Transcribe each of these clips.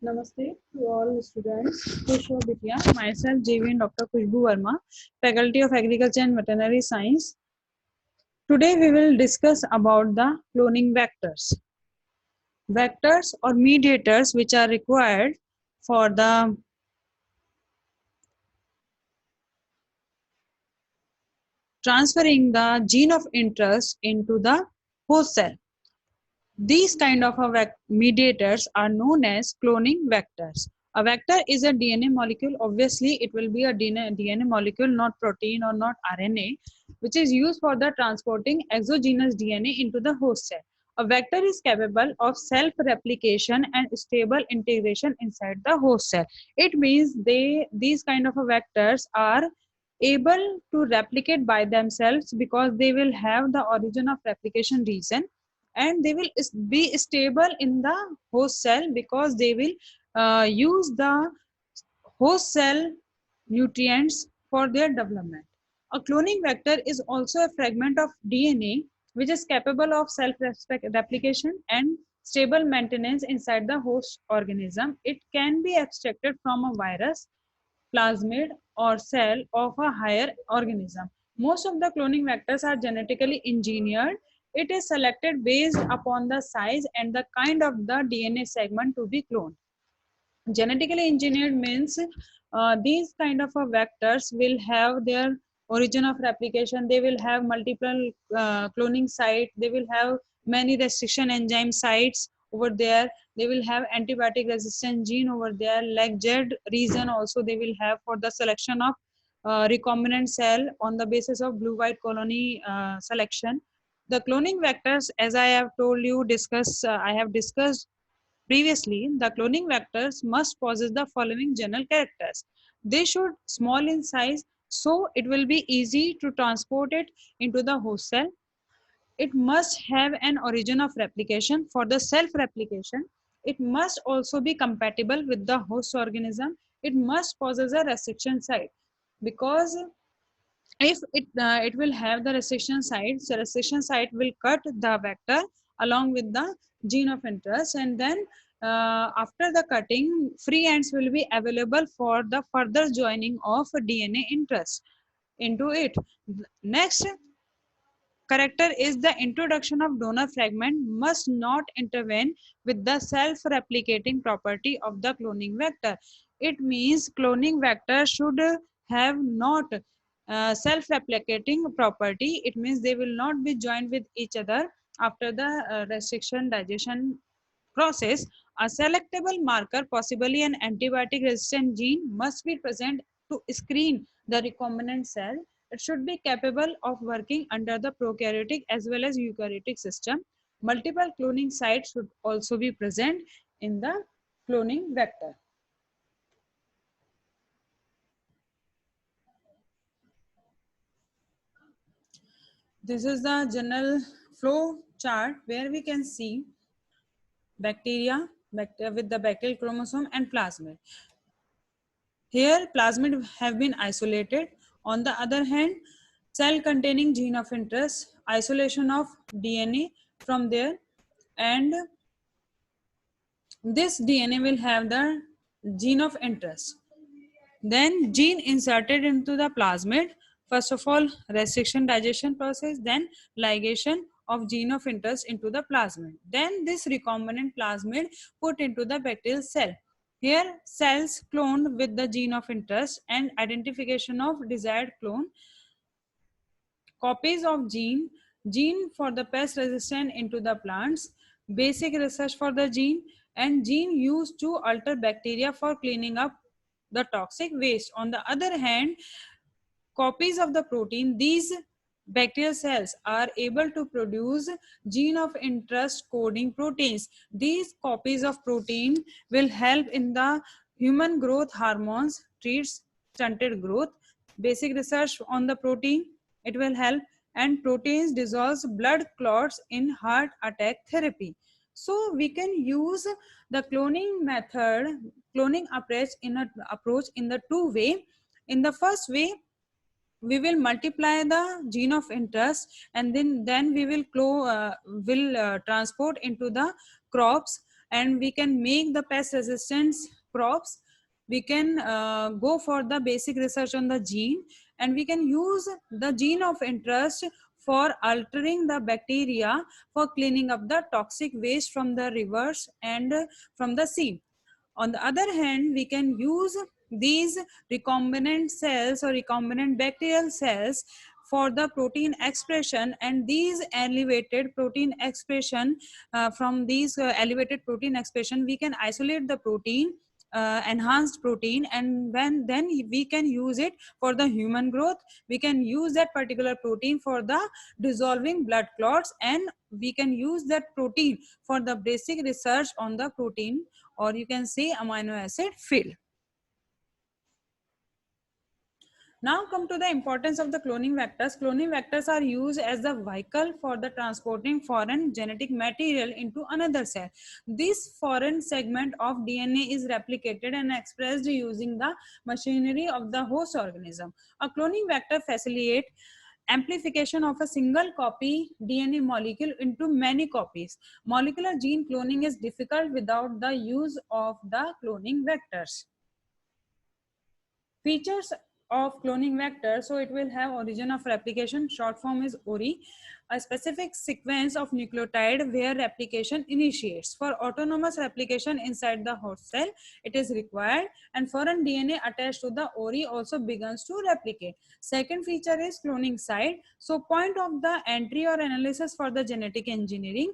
Namaste to all students. Khushbu Bitiya, myself JV and Dr. Khushbu Verma, Faculty of Agriculture and Veterinary Science. Today we will discuss about the cloning vectors. Vectors or mediators which are required for the transferring the gene of interest into the host cell. These kind of mediators are known as cloning vectors. A vector is a DNA molecule. Obviously, it will be a DNA molecule, not protein or not RNA, which is used for the transporting exogenous DNA into the host cell. A vector is capable of self-replication and stable integration inside the host cell. It means these kind of vectors are able to replicate by themselves because they will have the origin of replication region, and they will be stable in the host cell because they will use the host cell nutrients for their development. A cloning vector is also a fragment of DNA which is capable of self-replication and stable maintenance inside the host organism. It can be extracted from a virus, plasmid, or cell of a higher organism. Most of the cloning vectors are genetically engineered. It is selected based upon the size and the kind of the DNA segment to be cloned. Genetically engineered means these kind of vectors will have their origin of replication. They will have multiple cloning sites. They will have many restriction enzyme sites over there. They will have antibiotic resistant gene over there, like Z region also they will have for the selection of recombinant cell on the basis of blue white colony selection. The cloning vectors, as I have told you, I have discussed previously, the cloning vectors must possess the following general characters. They should small in size, so it will be easy to transport it into the host cell. It must have an origin of replication for the self-replication. It must also be compatible with the host organism. It must possess a restriction site because if it will have the restriction site, so restriction site will cut the vector along with the gene of interest, and then after the cutting, free ends will be available for the further joining of DNA interest into it. Next character is the introduction of donor fragment must not intervene with the self-replicating property of the cloning vector. It means cloning vector should have not self-replicating property. It means they will not be joined with each other after the restriction digestion process. A selectable marker, possibly an antibiotic resistant gene, must be present to screen the recombinant cell. It should be capable of working under the prokaryotic as well as eukaryotic system. Multiple cloning sites should also be present in the cloning vector. This is the general flow chart where we can see bacteria with the bacterial chromosome and plasmid. Here, plasmid have been isolated. On the other hand, cell containing gene of interest, isolation of DNA from there, and this DNA will have the gene of interest. Then gene inserted into the plasmid. First of all, restriction digestion process, then ligation of gene of interest into the plasmid. Then this recombinant plasmid put into the bacterial cell. Here, cells cloned with the gene of interest and identification of desired clone. Copies of gene for the pest resistant into the plants, basic research for the gene, and gene used to alter bacteria for cleaning up the toxic waste. On the other hand, copies of the protein, these bacterial cells are able to produce gene of interest coding proteins. These copies of protein will help in the human growth hormones, treats stunted growth. Basic research on the protein, it will help, and proteins dissolves blood clots in heart attack therapy. So we can use the cloning method, cloning approach in the two way. In the first way, we will multiply the gene of interest, and then we will transport into the crops and we can make the pest resistance crops. We can go for the basic research on the gene, and we can use the gene of interest for altering the bacteria for cleaning up the toxic waste from the rivers and from the sea. On the other hand, we can use these recombinant cells or recombinant bacterial cells for the protein expression, and these elevated protein expression, from these elevated protein expression we can isolate the protein, enhanced protein, and when then we can use it for the human growth. We can use that particular protein for the dissolving blood clots, and we can use that protein for the basic research on the protein, or you can say amino acid field. Now come to the importance of the cloning vectors. Cloning vectors are used as the vehicle for the transporting foreign genetic material into another cell. This foreign segment of DNA is replicated and expressed using the machinery of the host organism. A cloning vector facilitates amplification of a single copy DNA molecule into many copies. Molecular gene cloning is difficult without the use of the cloning vectors. Features of cloning vector: so it will have origin of replication, short form is ORI, a specific sequence of nucleotide where replication initiates. For autonomous replication inside the host cell, it is required, and foreign DNA attached to the ORI also begins to replicate. Second feature is cloning site. So point of the entry or analysis for the genetic engineering.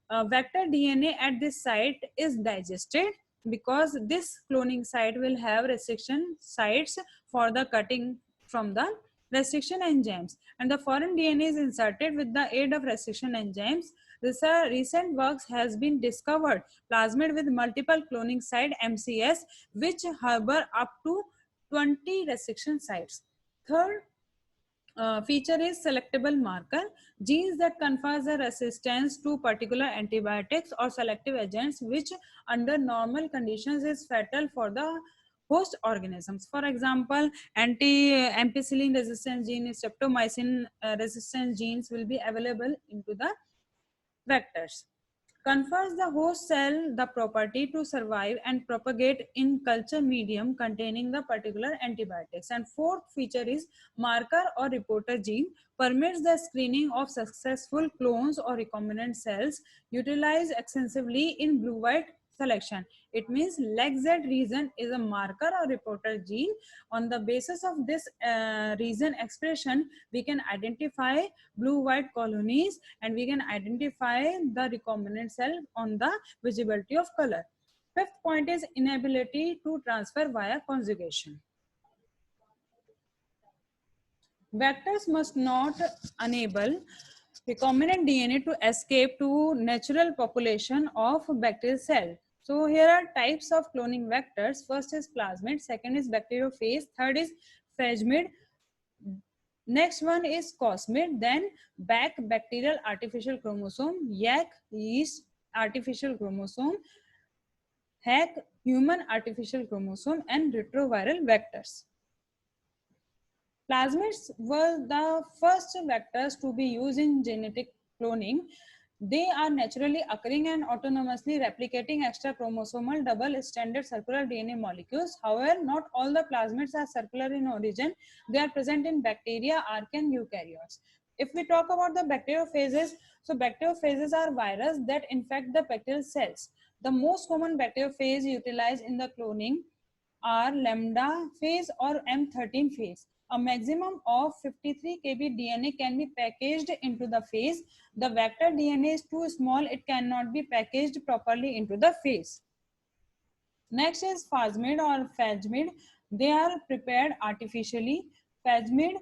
Vector DNA at this site is digested, because this cloning site will have restriction sites for the cutting from the restriction enzymes, and the foreign DNA is inserted with the aid of restriction enzymes. Recent works has been discovered plasmid with multiple cloning site, MCS, which harbor up to 20 restriction sites. Third feature is selectable marker. Genes that confers the resistance to particular antibiotics or selective agents, which under normal conditions is fatal for the host organisms. For example, ampicillin resistance gene, streptomycin resistance genes will be available into the vectors. Confers the host cell the property to survive and propagate in culture medium containing the particular antibiotics. And fourth feature is marker or reporter gene, permits the screening of successful clones or recombinant cells, utilized extensively in blue-white selection. It means LEGZ region is a marker or reporter gene. On the basis of this region expression, we can identify blue-white colonies, and we can identify the recombinant cell on the visibility of color. Fifth point is inability to transfer via conjugation. Vectors must not enable recombinant DNA to escape to natural population of bacterial cell. So here are types of cloning vectors. First is plasmid, second is bacteriophage, third is phasmid, next one is cosmid, then BAC, bacterial artificial chromosome, YAC, yeast artificial chromosome, HAC, human artificial chromosome, and retroviral vectors. Plasmids were the first vectors to be used in genetic cloning. They are naturally occurring and autonomously replicating extra chromosomal double-stranded circular DNA molecules. However, not all the plasmids are circular in origin. They are present in bacteria, archaea, and eukaryotes. If we talk about the bacteriophages, so bacteriophages are viruses that infect the bacterial cells. The most common bacteriophage utilized in the cloning are lambda phase or M13 phase. A maximum of 53 kb DNA can be packaged into the phase. The vector DNA is too small, it cannot be packaged properly into the phase. Next is phasmid or phasmid. They are prepared artificially. Phasmid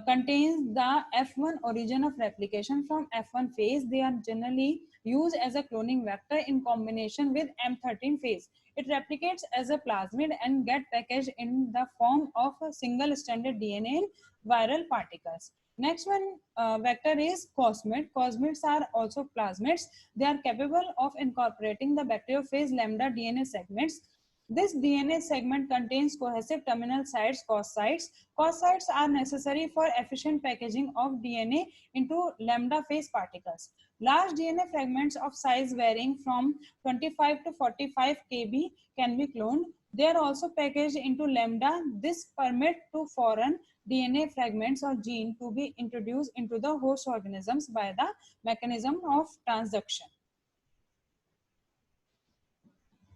contains the F1 origin of replication from F1 phase. They are generally used as a cloning vector in combination with M13 phase. It replicates as a plasmid and get packaged in the form of a single stranded DNA in viral particles. Next one vector is cosmid. Cosmids are also plasmids. They are capable of incorporating the bacteriophage lambda DNA segments. This DNA segment contains cohesive terminal sites, cos sites. Cos sites are necessary for efficient packaging of DNA into lambda phase particles. Large DNA fragments of size varying from 25 to 45 kb can be cloned. They are also packaged into lambda. This permits to foreign DNA fragments or gene to be introduced into the host organisms by the mechanism of transduction.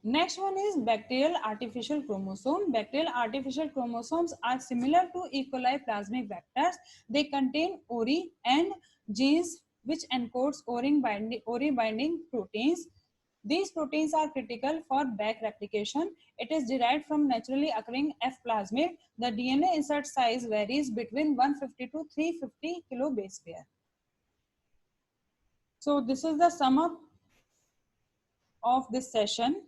Next one is bacterial artificial chromosome. Bacterial artificial chromosomes are similar to E. coli plasmid vectors. They contain ori and genes which encodes ori binding proteins. These proteins are critical for back replication. It is derived from naturally occurring F plasmid. The DNA insert size varies between 150 to 350 kilo base pair. So this is the sum up of this session.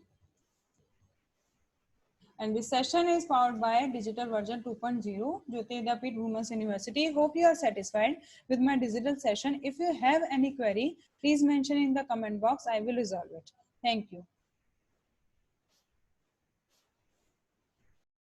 And this session is powered by Digital Version 2.0, Jyoti Vidyapeeth Women's University. Hope you are satisfied with my digital session. If you have any query, please mention in the comment box. I will resolve it. Thank you.